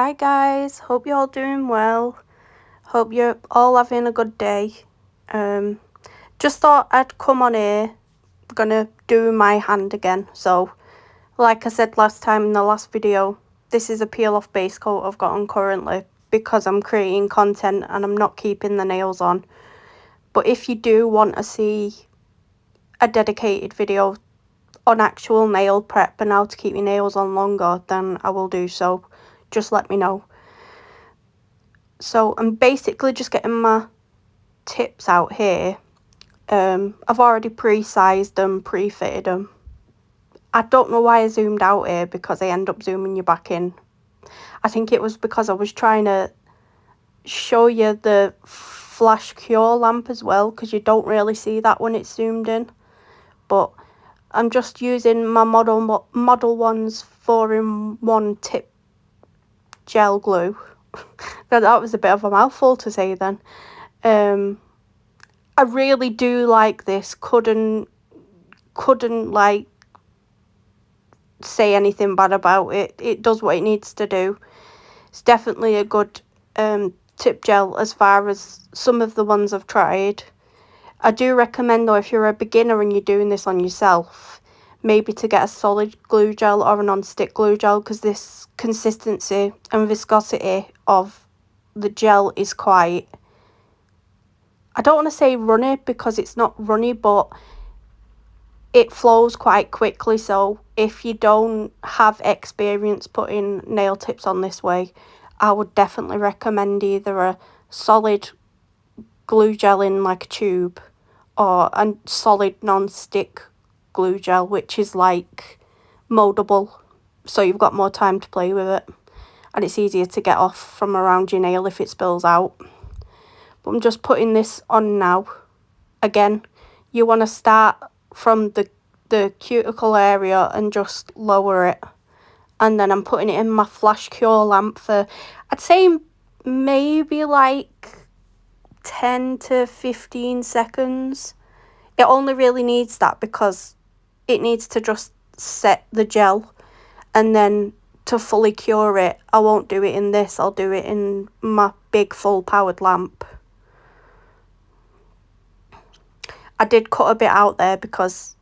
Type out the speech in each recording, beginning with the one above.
Hi guys, hope you're all doing well. Hope you're all having a good day. Just thought I'd come on here. Gonna do my hand again. So, like I said last time in the last video, this is a peel off base coat I've got on currently because I'm creating content and I'm not keeping the nails on. But if you do want to see a dedicated video on actual nail prep and how to keep your nails on longer, then I will do so. Just let me know. So I'm basically just getting my tips out here. I've already pre-sized them, pre-fitted them. I don't know why I zoomed out here because I end up zooming you back in. I think it was because I was trying to show you the flash cure lamp as well, because you don't really see that when it's zoomed in. But I'm just using my Model 1's 4-in-1 tip gel glue. That was a bit of a mouthful to say then. I really do like this. Couldn't like say anything bad about it. It does what it needs to do. It's definitely a good tip gel as far as some of the ones I've tried. I do recommend though, if you're a beginner and you're doing this on yourself, maybe to get a solid glue gel or a non-stick glue gel, because this consistency and viscosity of the gel is quite, I don't want to say runny because it's not runny, but it flows quite quickly. So if you don't have experience putting nail tips on this way, I would definitely recommend either a solid glue gel in like a tube or a solid non-stick glue gel, which is like moldable, so you've got more time to play with it and it's easier to get off from around your nail if it spills out. But I'm just putting this on now. Again, you want to start from the cuticle area and just lower it, and then I'm putting it in my flash cure lamp for, I'd say maybe like 10 to 15 seconds. It only really needs that because it needs to just set the gel, and then to fully cure it, I won't do it in this, I'll do it in my big full powered lamp. I did cut a bit out there because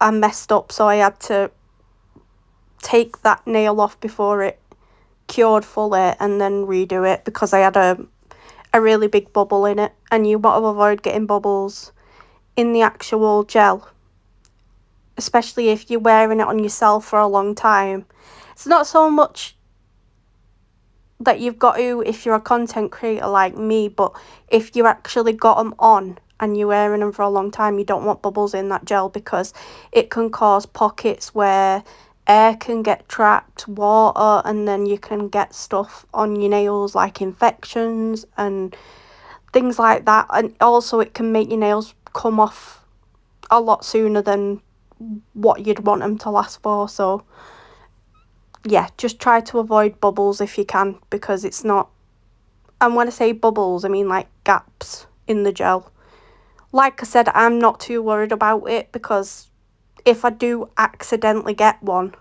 I messed up, so I had to take that nail off before it cured fully and then redo it because I had a really big bubble in it, and you want to avoid getting bubbles in the actual gel, especially if you're wearing it on yourself for a long time. It's not so much that you've got to if you're a content creator like me, but if you actually got them on and you're wearing them for a long time, you don't want bubbles in that gel because it can cause pockets where air can get trapped, water, and then you can get stuff on your nails like infections and things like that. And also it can make your nails come off a lot sooner than what you'd want them to last for. So yeah, just try to avoid bubbles if you can, because it's not, and when I say bubbles I mean like gaps in the gel. Like I said, I'm not too worried about it because if I do accidentally get one,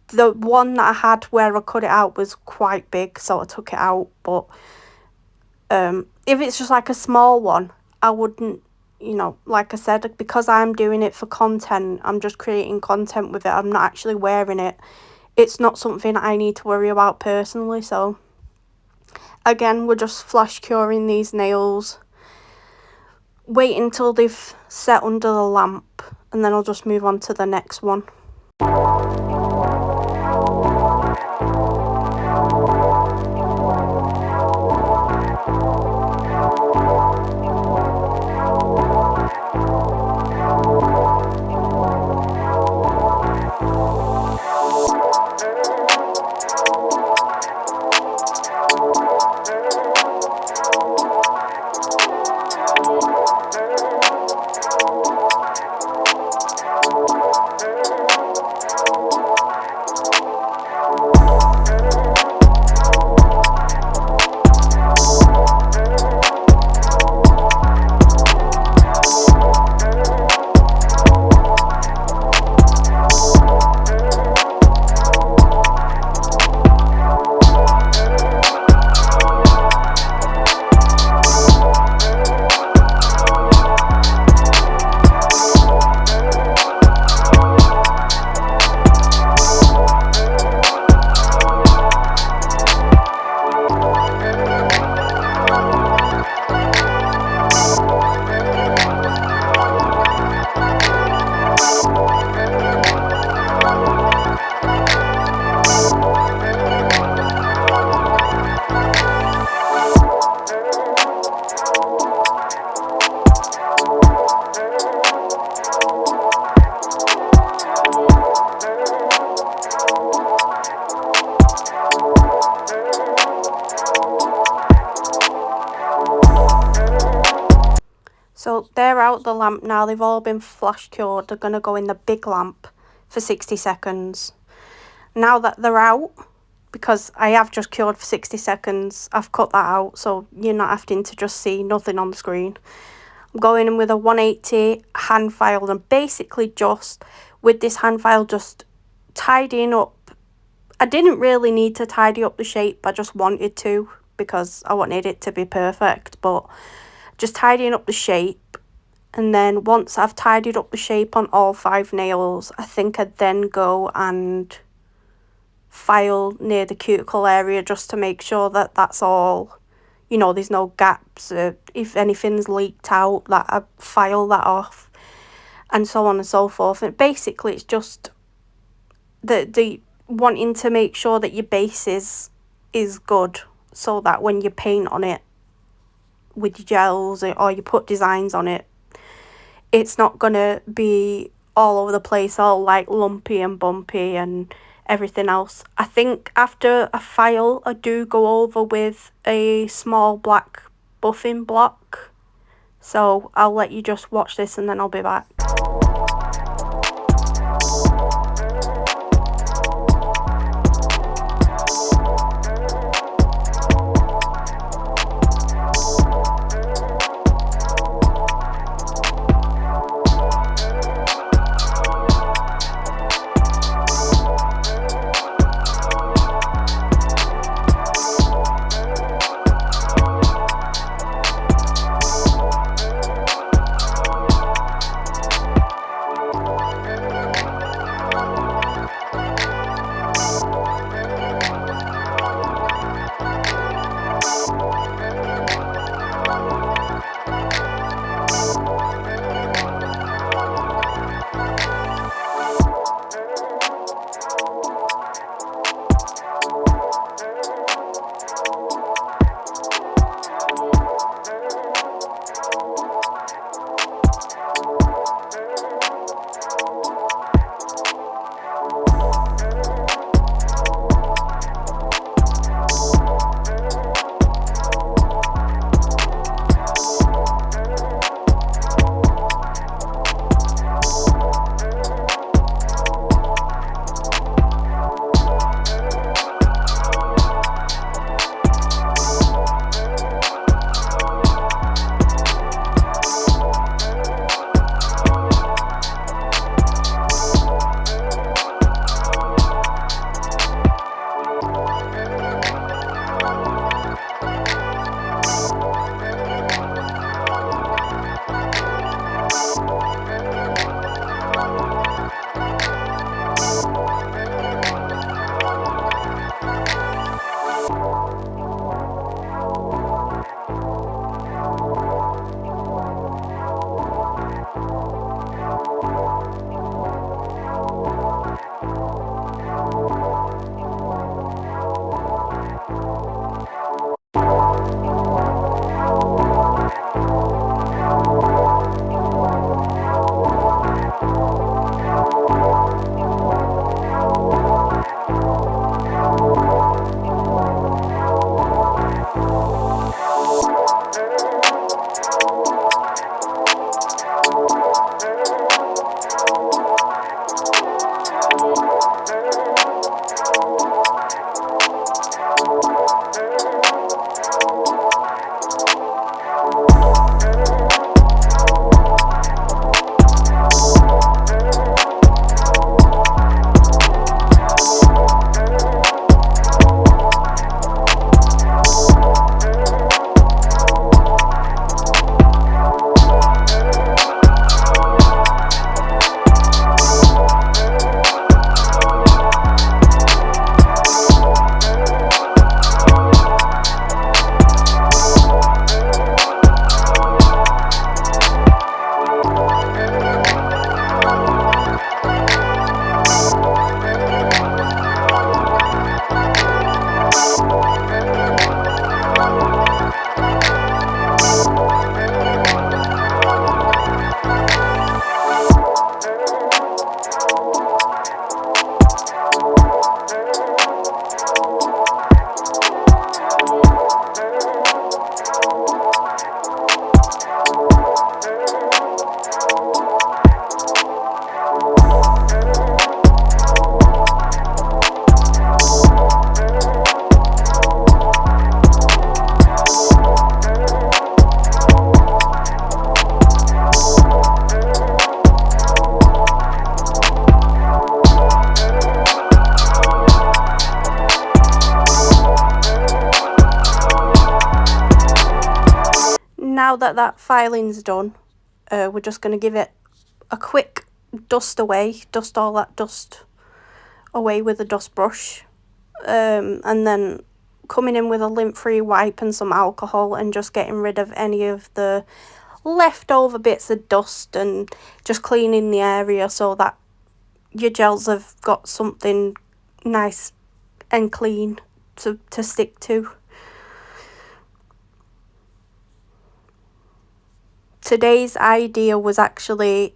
the one that I had where I cut it out was quite big, so I took it out. But if it's just like a small one, I wouldn't, like I said, because I'm doing it for content, I'm just creating content with it, I'm not actually wearing it. It's not something I need to worry about personally. So again, we're just flash curing these nails. Wait until they've set under the lamp and then I'll just move on to the next one. the lamp now. They've all been flash cured. They're going to go in the big lamp for 60 seconds. Now that they're out, because I have just cured for 60 seconds, I've cut that out, so you're not having to just see nothing on the screen. I'm going in with a 180 hand file, and basically just with this hand file, just tidying up. I didn't really need to tidy up the shape, I just wanted to, because I wanted it to be perfect, but just tidying up the shape. And then once I've tidied up the shape on all 5 nails, I think I'd then go and file near the cuticle area just to make sure that that's all, you know, there's no gaps. If anything's leaked out, that I file that off, and so on and so forth. And basically it's just the wanting to make sure that your base is good, so that when you paint on it with your gels or you put designs on it, it's not gonna be all over the place, all like lumpy and bumpy and everything else. I think after a file, I do go over with a small black buffing block. So I'll let you just watch this and then I'll be back. now that that filing's done, we're just going to give it a quick dust all that dust away with a dust brush, and then coming in with a lint-free wipe and some alcohol and just getting rid of any of the leftover bits of dust and just cleaning the area so that your gels have got something nice and clean to stick to. Today's idea was actually,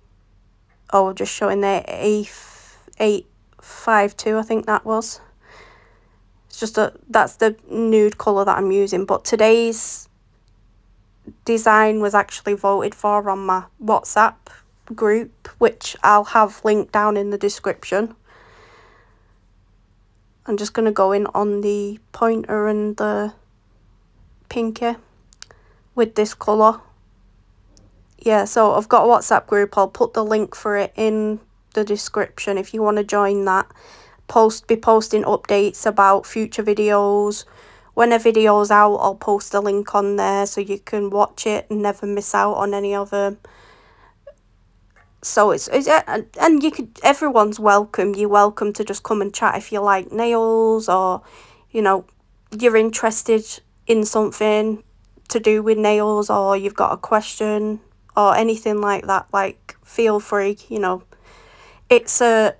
just showing there, 852, I think that was. It's just that's the nude colour that I'm using, but today's design was actually voted for on my WhatsApp group, which I'll have linked down in the description. I'm just going to go in on the pointer and the pinky with this colour. Yeah, so I've got a WhatsApp group. I'll put the link for it in the description if you want to join that. Be posting updates about future videos. When a video's out, I'll post a link on there so you can watch it and never miss out on any of them. So and you could, everyone's welcome. You're welcome to just come and chat if you like nails, or you're interested in something to do with nails, or you've got a question or anything like that. Like, feel free. It's a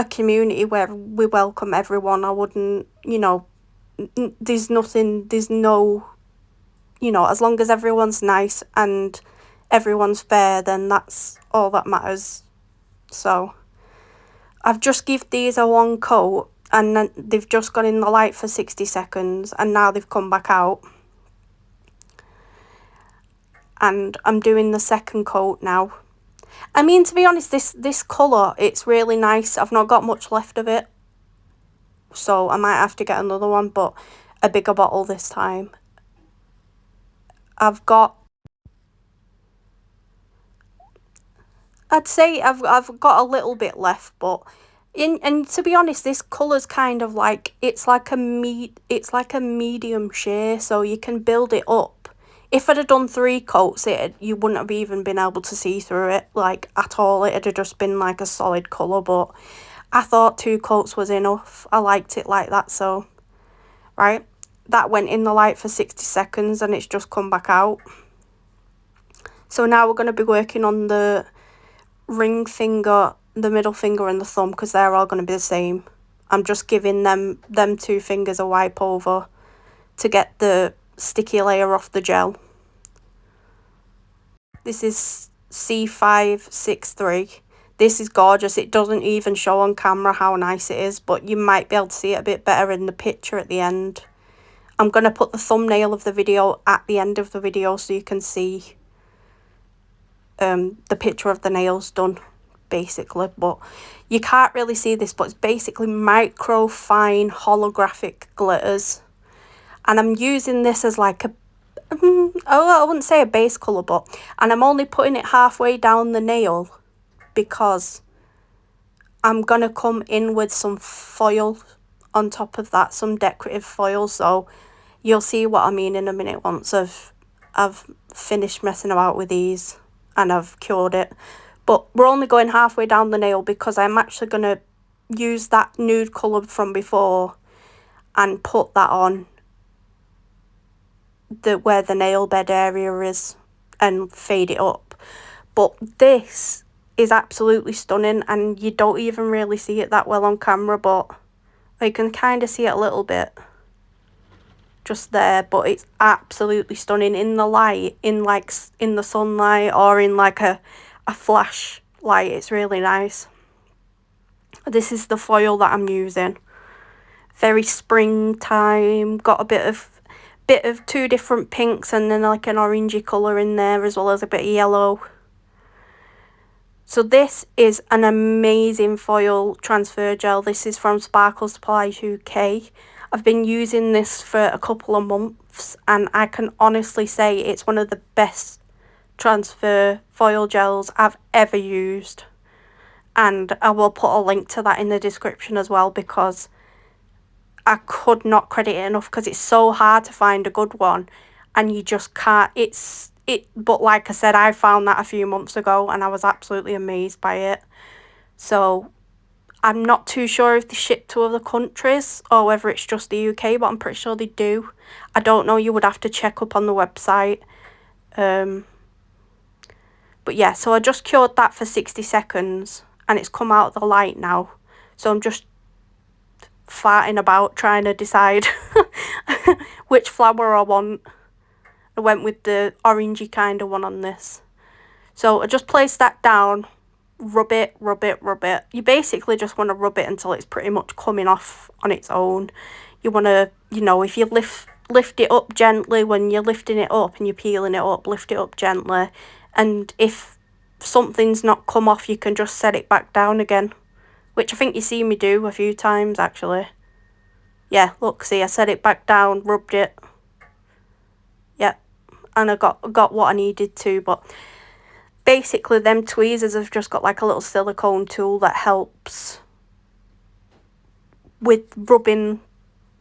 community where we welcome everyone. I wouldn't, there's no, as long as everyone's nice and everyone's fair, then that's all that matters. So I've just give these a one coat, and then they've just gone in the light for 60 seconds, and now they've come back out. And I'm doing the second coat now. I mean, to be honest, this colour, it's really nice. I've not got much left of it, so I might have to get another one, but a bigger bottle this time. I'd say I've got a little bit left, but and to be honest, this colour's kind of like, it's like a medium shade, so you can build it up. If I'd have done 3 coats, you wouldn't have even been able to see through it, like, at all. It'd have just been like a solid colour, but I thought 2 coats was enough. I liked it like that, so, right, that went in the light for 60 seconds, and it's just come back out. So now we're going to be working on the ring finger, the middle finger and the thumb, because they're all going to be the same. I'm just giving them 2 fingers a wipe over to get the sticky layer off the gel. This is C563. This is gorgeous. It doesn't even show on camera how nice it is, but you might be able to see it a bit better in the picture at the end. I'm going to put the thumbnail of the video at the end of the video so you can see the picture of the nails done, basically. But you can't really see this, but it's basically micro fine holographic glitters. And I'm using this as like I wouldn't say a base colour, and I'm only putting it halfway down the nail because I'm going to come in with some foil on top of that, some decorative foil. So you'll see what I mean in a minute once I've finished messing about with these and I've cured it. But we're only going halfway down the nail because I'm actually going to use that nude colour from before and put that on where the nail bed area is and fade it up. But this is absolutely stunning, and you don't even really see it that well on camera, but you can kind of see it a little bit just there. But it's absolutely stunning in the light, in the sunlight, or in like a flash light. It's really nice. This is the foil that I'm using. Very springtime. Got a bit of 2 different pinks and then like an orangey colour in there, as well as a bit of yellow. So this is an amazing foil transfer gel. This is from Sparkle Supply UK. I've been using this for a couple of months, and I can honestly say it's one of the best transfer foil gels I've ever used. And I will put a link to that in the description as well, because I could not credit it enough, because it's so hard to find a good one and you just can't. It's But like I said, I found that a few months ago and I was absolutely amazed by it. So I'm not too sure if they ship to other countries or whether it's just the UK, but I'm pretty sure they do. I don't know, you would have to check up on the website. But yeah, so I just cured that for 60 seconds and it's come out of the light now. So I'm just farting about trying to decide which flower I want. I went with the orangey kind of one on this. So I just placed that down, rub it. You basically just want to rub it until it's pretty much coming off on its own. You want to, if you lift it up gently when you're lifting it up and you're peeling it up, lift it up gently. And if something's not come off, you can just set it back down again, which I think you see me do a few times actually. Yeah, look, see, I set it back down, rubbed it. Yeah, and I got what I needed to, but basically them tweezers have just got like a little silicone tool that helps with rubbing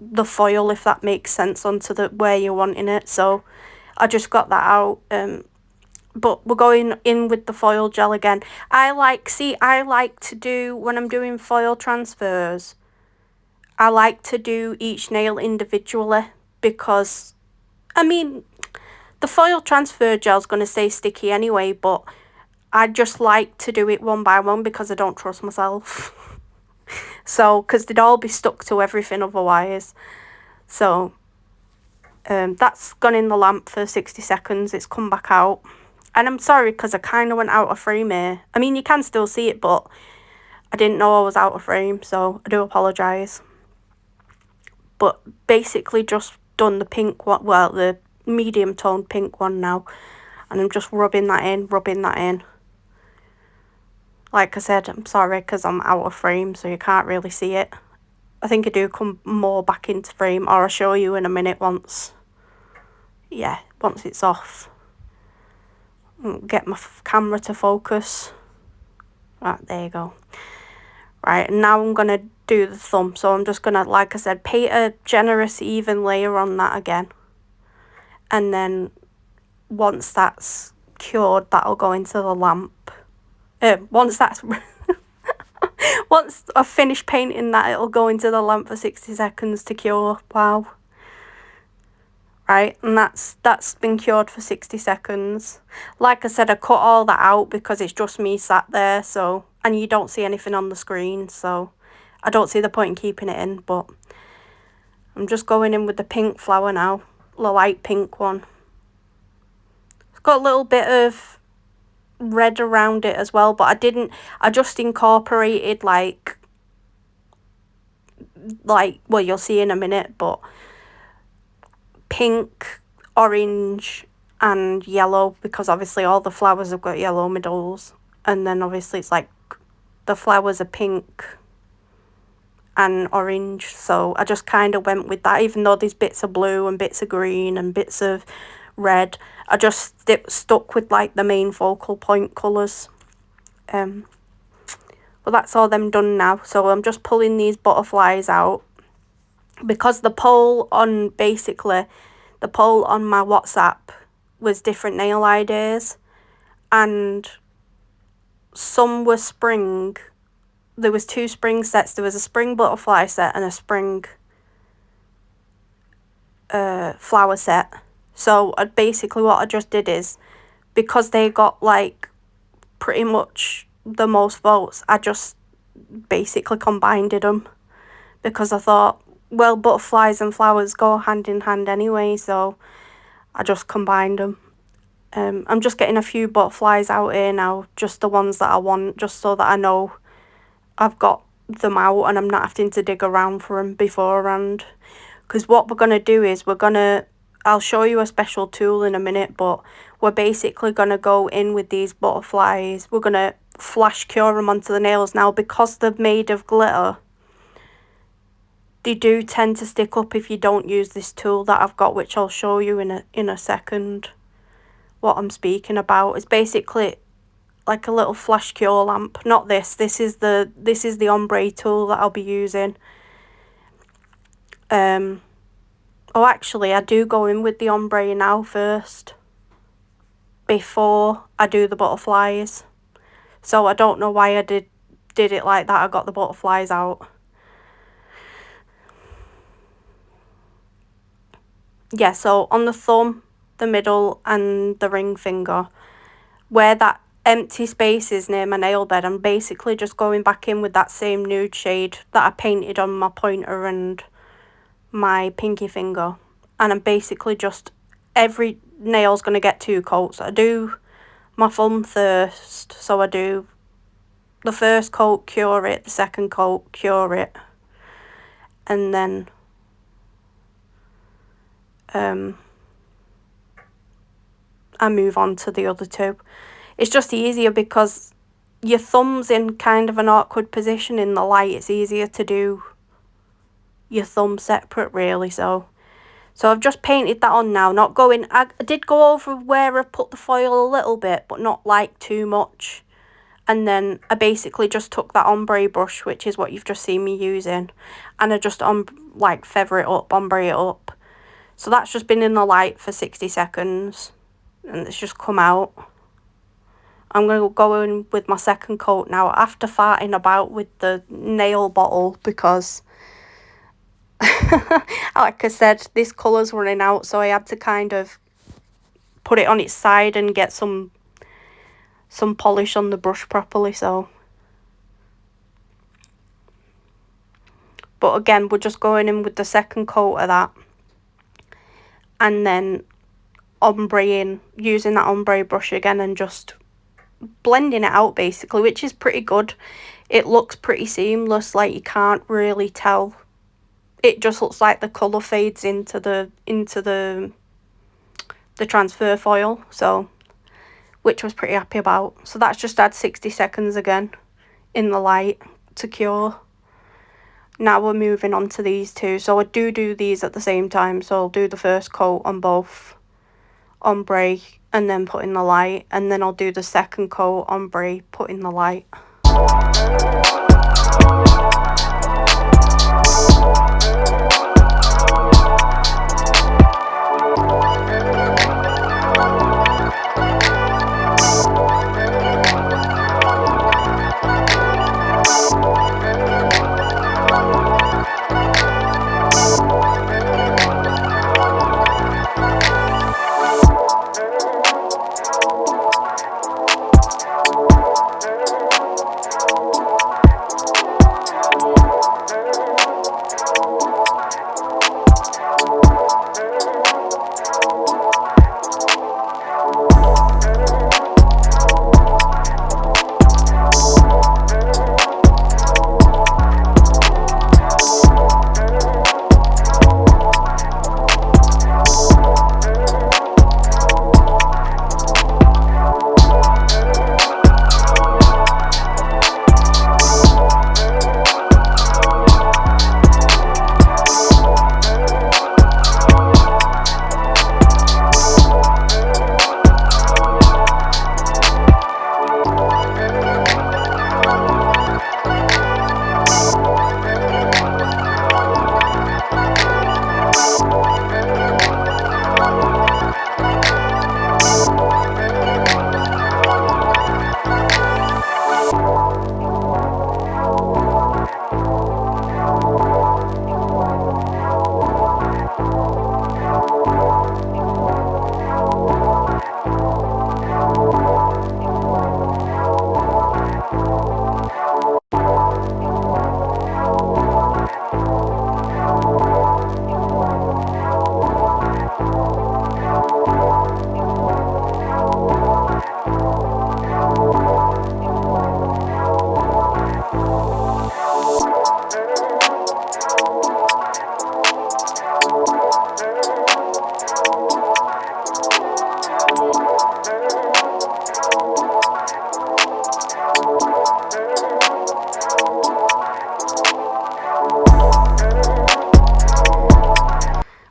the foil, if that makes sense, onto the where you're wanting it. So I just got that out. But we're going in with the foil gel again. I like to do, when I'm doing foil transfers, I like to do each nail individually because, I mean, the foil transfer gel's going to stay sticky anyway, but I just like to do it one by one because I don't trust myself. So, because they'd all be stuck to everything otherwise. So, that's gone in the lamp for 60 seconds. It's come back out. And I'm sorry because I kind of went out of frame here. I mean, you can still see it, but I didn't know I was out of frame, so I do apologise. But basically just done the pink one, well, the medium toned pink one now. And I'm just rubbing that in. Like I said, I'm sorry because I'm out of frame, so you can't really see it. I think I do come more back into frame, or I'll show you in a minute once it's off. Get my camera to focus. Right, there you go. Right, and now I'm going to do the thumb. So I'm just going to, like I said, paint a generous even layer on that again. And then once that's cured, that'll go into the lamp. Once I've finished painting that, it'll go into the lamp for 60 seconds to cure. Wow. Right, and that's been cured for 60 seconds. Like I said, I cut all that out because it's just me sat there, so, and you don't see anything on the screen, so I don't see the point in keeping it in, but I'm just going in with the pink flower now, the light pink one. It's got a little bit of red around it as well, but I just incorporated like, well, you'll see in a minute, but pink, orange and yellow, because obviously all the flowers have got yellow middles, and then obviously it's like the flowers are pink and orange, so I just kind of went with that, even though there's bits of blue and bits of green and bits of red. I just stuck with like the main focal point colours. Well, that's all them done now, so I'm just pulling these butterflies out because the poll on my WhatsApp was different nail ideas, and some were spring. There was 2 spring sets. There was a spring butterfly set and a spring flower set. So basically what I just did is, because they got like pretty much the most votes, I just basically combined them, because I thought, well, butterflies and flowers go hand in hand anyway, so I just combined them. I'm just getting a few butterflies out here now, just the ones that I want, just so that I know I've got them out and I'm not having to dig around for them beforehand. Because what we're going to do is I'll show you a special tool in a minute, but we're basically going to go in with these butterflies. We're going to flash cure them onto the nails. Now, because they're made of glitter, they do tend to stick up if you don't use this tool that I've got, which I'll show you in a second. What I'm speaking about is basically like a little flash cure lamp. Not this. This is the ombre tool that I'll be using. Oh, actually, I do go in with the ombre now first. before I do the butterflies. So I don't know why I did it like that. I got the butterflies out. Yeah, so on the thumb, the middle and the ring finger, where that empty space is near my nail bed, I'm basically just going back in with that same nude shade that I painted on my pointer and my pinky finger. And I'm basically just, every nail's going to get 2 coats. I do my thumb first, so I do the first coat, cure it, the second coat, cure it, and then I move on to the other 2. It's just easier because your thumb's in kind of an awkward position in the light. It's easier to do your thumb separate, really. So I've just painted that on now, not going, I did go over where I put the foil a little bit, but not like too much. And then I basically just took that ombre brush, which is what you've just seen me using, and I just feather it up, ombre it up. So that's just been in the light for 60 seconds, and it's just come out. I'm going to go in with my second coat now, after farting about with the nail bottle, because like I said, this colour's running out, so I had to kind of put it on its side and get some polish on the brush properly. So, but again, we're just going in with the second coat of that, and then ombreing, using that ombre brush again and just blending it out basically, which is pretty good. It looks pretty seamless, like you can't really tell. It just looks like the colour fades into the transfer foil, so, which I was pretty happy about. So that's just had 60 seconds again in the light to cure. Now we're moving on to these 2. So I do these at the same time. So I'll do the first coat on both ombre and then put in the light, and then I'll do the second coat ombre, put in the light.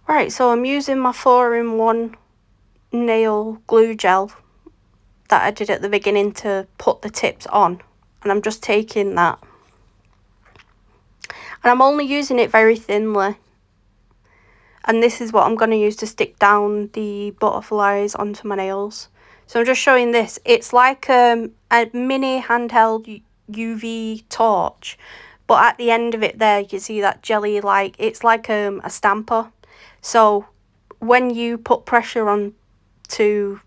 Right, so I'm using my 4-in-1 nail glue gel that I did at the beginning to put the tips on, and I'm just taking that, and I'm only using it very thinly, and this is what I'm going to use to stick down the butterflies onto my nails. So I'm just showing this. It's like a mini handheld UV torch, but at the end of it there you can see that jelly, like it's like a stamper. So when you put pressure on to,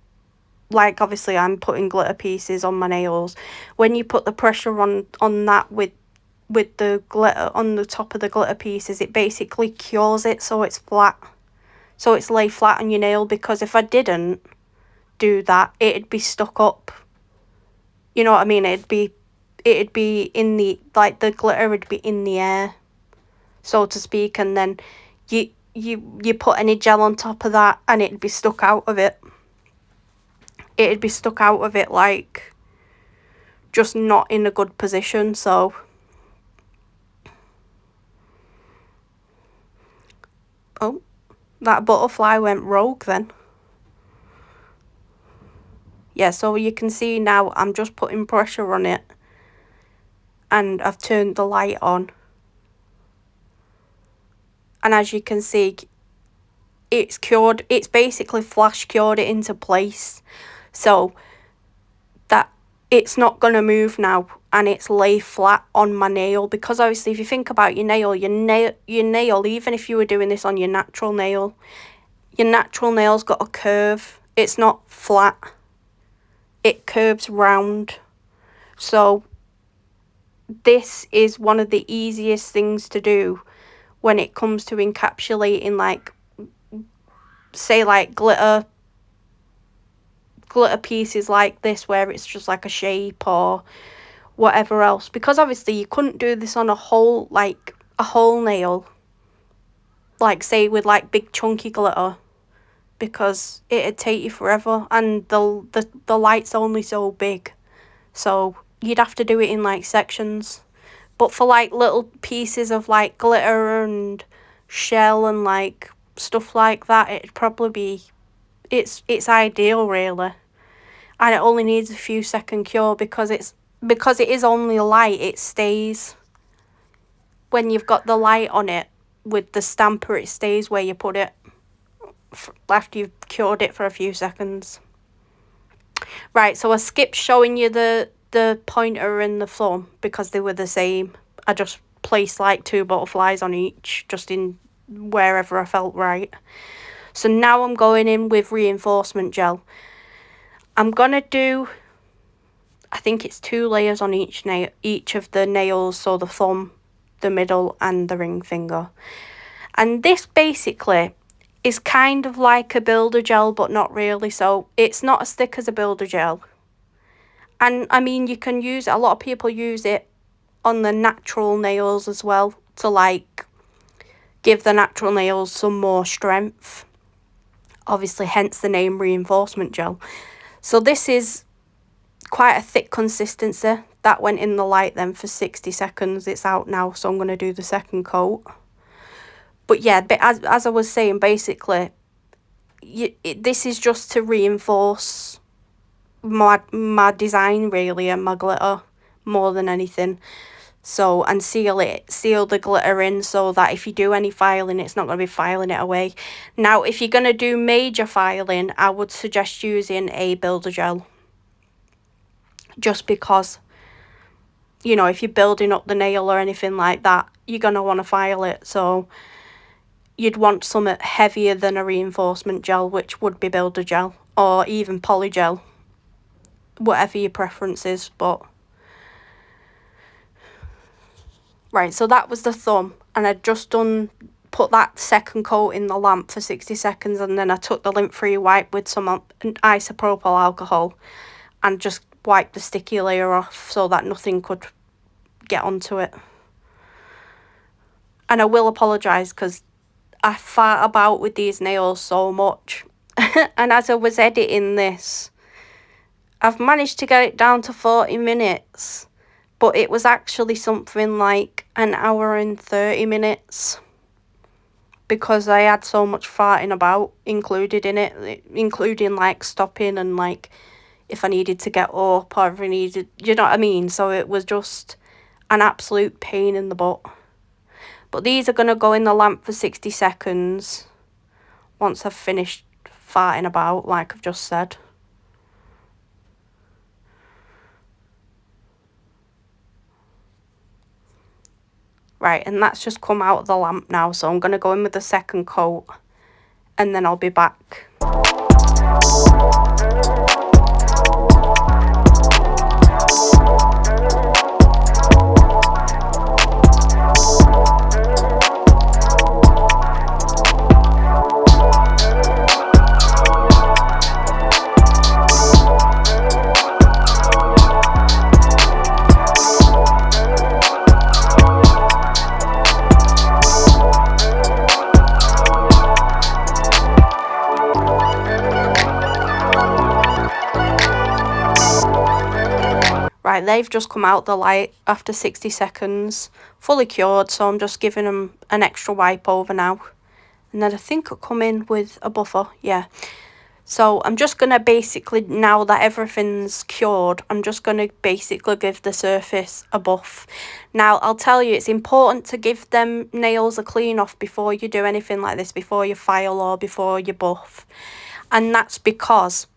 like, obviously I'm putting glitter pieces on my nails, when you put the pressure on that with the glitter on the top of the glitter pieces, it basically cures it so it's flat, so it's lay flat on your nail. Because if I didn't do that, it'd be stuck up, you know what I mean? It'd be in the, like, the glitter would be in the air, so to speak, and then you put any gel on top of that and it'd be stuck out of it. It'd be stuck out of it, like, just not in a good position. So oh, that butterfly went rogue then. Yeah, so you can see now I'm just putting pressure on it and I've turned the light on, and as you can see, it's cured. It's basically flash cured it into place, so that it's not going to move now, and it's lay flat on my nail. Because obviously if you think about your nail, even if you were doing this on your natural nail's got a curve. It's not flat, it curves round. So this is one of the easiest things to do when it comes to encapsulating, like, say, like glitter pieces like this, where it's just like a shape or whatever else. Because obviously you couldn't do this on a whole nail, like, say, with like big chunky glitter, because it'd take you forever, and the light's only so big, so you'd have to do it in like sections. But for like little pieces of like glitter and shell and like stuff like that, it'd probably be, it's ideal really. And it only needs a few second cure, because it is only light, it stays. When you've got the light on it with the stamper, it stays where you put it after you've cured it for a few seconds. Right, so I skipped showing you the pointer and the thumb because they were the same. I just placed like 2 butterflies on each, just in wherever I felt right. So now I'm going in with reinforcement gel. I'm gonna do, I think it's 2 layers on each of the nails, so the thumb, the middle and the ring finger. And this basically is kind of like a builder gel, but not really. So it's not as thick as a builder gel. And I mean, you can use it, a lot of people use it on the natural nails as well, to like give the natural nails some more strength. Obviously, hence the name reinforcement gel. So this is quite a thick consistency. That went in the light then for 60 seconds. It's out now, so I'm going to do the second coat. But yeah, as I was saying, basically, this is just to reinforce my design really, and my glitter more than anything. So, and seal the glitter in, so that if you do any filing, it's not going to be filing it away. Now, if you're going to do major filing, I would suggest using a builder gel. Just because, you know, if you're building up the nail or anything like that, you're going to want to file it. So you'd want something heavier than a reinforcement gel, which would be builder gel or even polygel, whatever your preference is. But right, so that was the thumb, and I'd just put that second coat in the lamp for 60 seconds, and then I took the lint-free wipe with some isopropyl alcohol and just wiped the sticky layer off so that nothing could get onto it. And I will apologise because I fart about with these nails so much. And as I was editing this, I've managed to get it down to 40 minutes. But it was actually something like an hour and 30 minutes. Because I had so much farting about included in it. Including like stopping and like if I needed to get up or if I needed, you know what I mean? So it was just an absolute pain in the butt. But these are going to go in the lamp for 60 seconds once I've finished farting about, like I've just said. Right, and that's just come out of the lamp now, so I'm going to go in with the second coat and then I'll be back. Right, they've just come out the light after 60 seconds, fully cured, so I'm just giving them an extra wipe over now. And then I think I'll come in with a buffer, yeah. So I'm just going to basically, now that everything's cured, I'm just going to basically give the surface a buff. Now, I'll tell you, it's important to give them nails a clean off before you do anything like this, before you file or before you buff. And that's because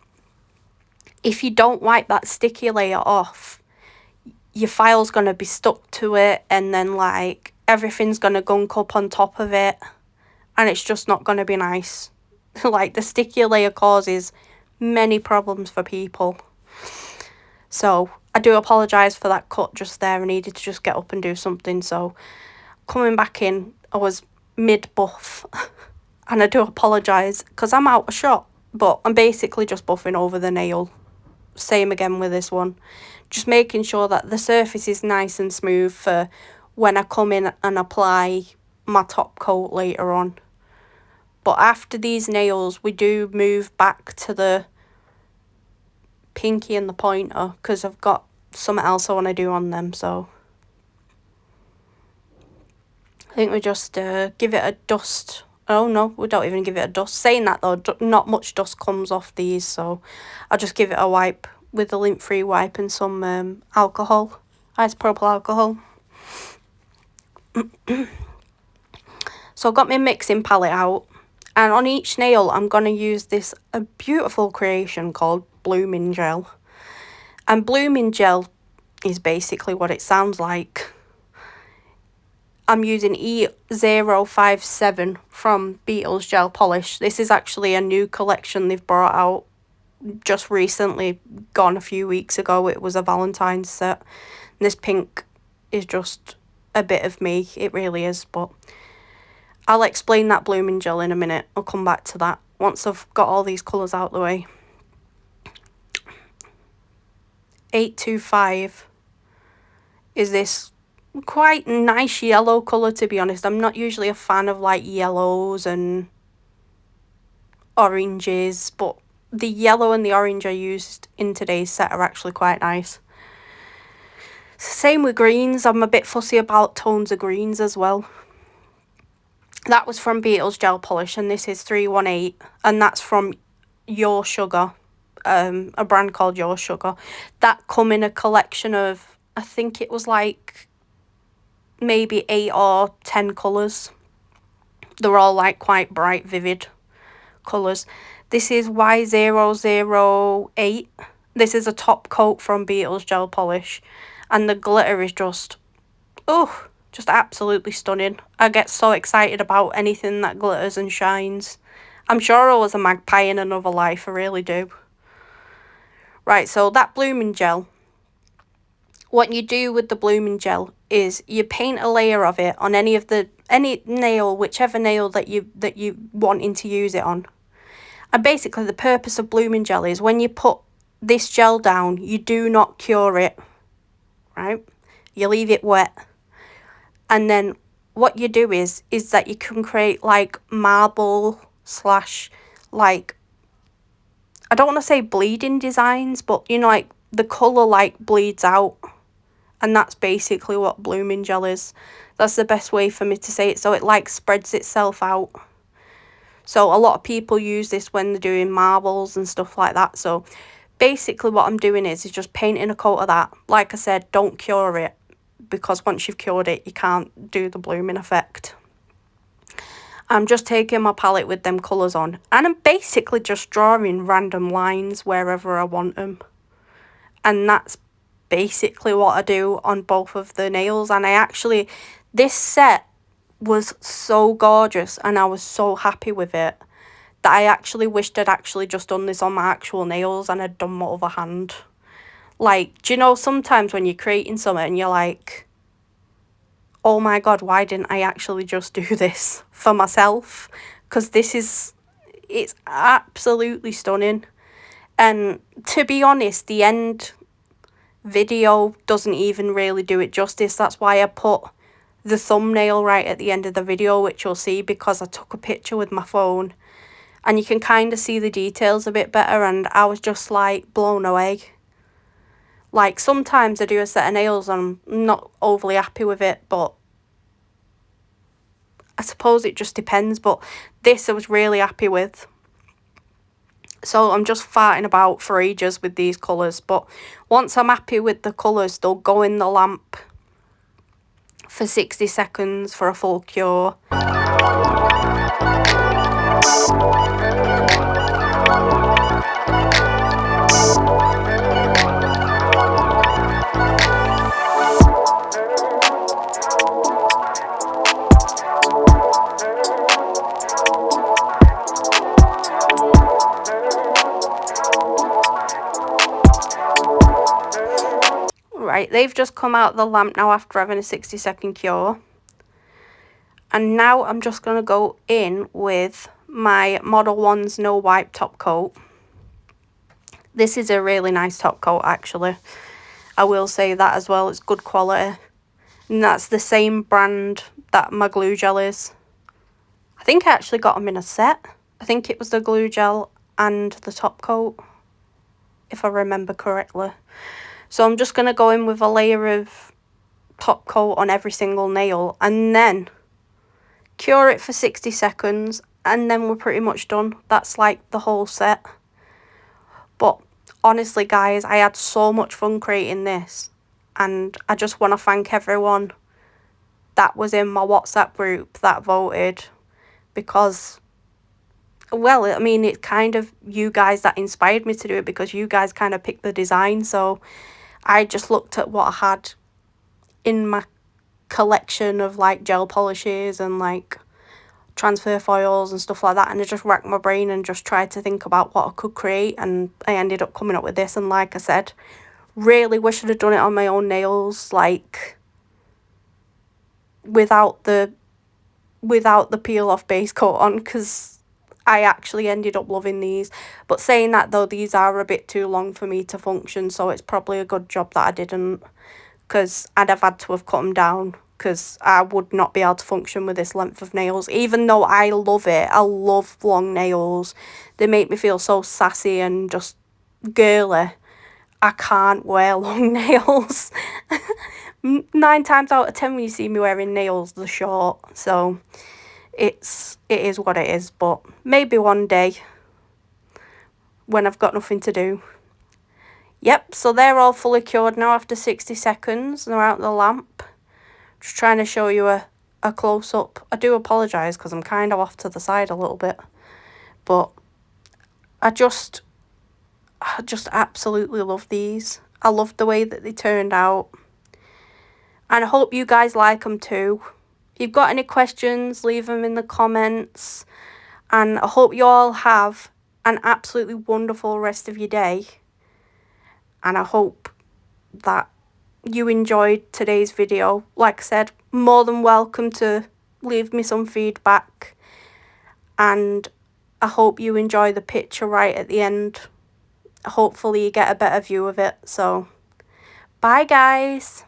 if you don't wipe that sticky layer off, your file's going to be stuck to it, and then like everything's going to gunk up on top of it, and it's just not going to be nice. Like the sticky layer causes many problems for people. So I do apologise for that cut just there. I needed to just get up and do something. So coming back in, I was mid buff and I do apologise because I'm out of shot, but I'm basically just buffing over the nail. Same again with this one. Just making sure that the surface is nice and smooth for when I come in and apply my top coat later on. But after these nails, we do move back to the pinky and the pointer because I've got something else I want to do on them. So I think we just give it a dust. Oh no, we don't even give it a dust. Saying that though, not much dust comes off these, so I'll just give it a wipe with the lint-free wipe and some alcohol, isopropyl alcohol. So I've got my mixing palette out, and on each nail I'm going to use this a beautiful creation called Blooming Gel. And Blooming Gel is basically what it sounds like. I'm using E057 from Beetles Gel Polish. This is actually a new collection they've brought out just recently, gone a few weeks ago. It was a Valentine's set. And this pink is just a bit of me. It really is, but I'll explain that Blooming Gel in a minute. I'll come back to that once I've got all these colours out the way. 825 is this quite nice yellow colour, to be honest. I'm not usually a fan of like yellows and oranges, but the yellow and the orange I used in today's set are actually quite nice. Same with greens. I'm a bit fussy about tones of greens as well. That was from Beetles Gel Polish, and this is 318, and that's from Your Sugar, a brand called Your Sugar. That come in a collection of, I think it was like maybe 8 or 10 colours. They're all like quite bright, vivid colours. This is Y008. This is a top coat from Beetles Gel Polish, and the glitter is just, oh, just absolutely stunning. I get so excited about anything that glitters and shines. I'm sure I was a magpie in another life, I really do. Right, so that Blooming Gel, what you do with the Blooming Gel is you paint a layer of it on any nail, whichever nail that you wanting to use it on. And basically the purpose of Blooming Gel is when you put this gel down, you do not cure it, right? You leave it wet. And then what you do is that you can create like marble / like, I don't want to say bleeding designs, but you know, like the colour like bleeds out. And that's basically what Blooming Gel is. That's the best way for me to say it. So it like spreads itself out. So a lot of people use this when they're doing marbles and stuff like that. So basically what I'm doing is just painting a coat of that. Like I said, don't cure it, because once you've cured it, you can't do the blooming effect. I'm just taking my palette with them colours on, and I'm basically just drawing random lines wherever I want them. And that's basically what I do on both of the nails. And I actually, This set was so gorgeous and I was so happy with it that I actually wished I'd actually just done this on my actual nails and I'd done my other hand. Like, do you know sometimes when you're creating something and you're like, oh my god, why didn't I actually just do this for myself? Because it's absolutely stunning. And to be honest, the end video doesn't even really do it justice. That's why I put the thumbnail right at the end of the video, which you'll see because I took a picture with my phone and you can kind of see the details a bit better, and I was just like blown away. Like, sometimes I do a set of nails and I'm not overly happy with it, but I suppose it just depends. But this I was really happy with. So I'm just farting about for ages with these colours, but once I'm happy with the colours, they'll go in the lamp for 60 seconds for a full cure. Right, they've just come out the lamp now after having a 60-second cure. And now I'm just going to go in with my Model 1's No Wipe top coat. This is a really nice top coat, actually. I will say that as well. It's good quality. And that's the same brand that my glue gel is. I think I actually got them in a set. I think it was the glue gel and the top coat, if I remember correctly. So I'm just going to go in with a layer of top coat on every single nail and then cure it for 60 seconds and then we're pretty much done. That's like the whole set. But honestly guys, I had so much fun creating this and I just want to thank everyone that was in my WhatsApp group that voted, because, well, I mean, it's kind of you guys that inspired me to do it, because you guys kind of picked the design. So I just looked at what I had in my collection of like gel polishes and like transfer foils and stuff like that, and I just racked my brain and just tried to think about what I could create, and I ended up coming up with this. And like I said, really wish I'd have done it on my own nails, like without the peel off base coat on, because I actually ended up loving these. But saying that though, these are a bit too long for me to function, so it's probably a good job that I didn't, because I'd have had to have cut them down, because I would not be able to function with this length of nails. Even though I love it, I love long nails. They make me feel so sassy and just girly. I can't wear long nails. 9 times out of 10 when you see me wearing nails, they're short. So it is what it is. But maybe one day when I've got nothing to do. Yep, so they're all fully cured now after 60 seconds. They're out the lamp. Just trying to show you a close-up. I do apologise because I'm kind of off to the side a little bit. But I just absolutely love these. I love the way that they turned out. And I hope you guys like them too. If you've got any questions, leave them in the comments. And I hope you all have an absolutely wonderful rest of your day. And I hope that you enjoyed today's video. Like I said, more than welcome to leave me some feedback. And I hope you enjoy the picture right at the end. Hopefully you get a better view of it. So, bye guys.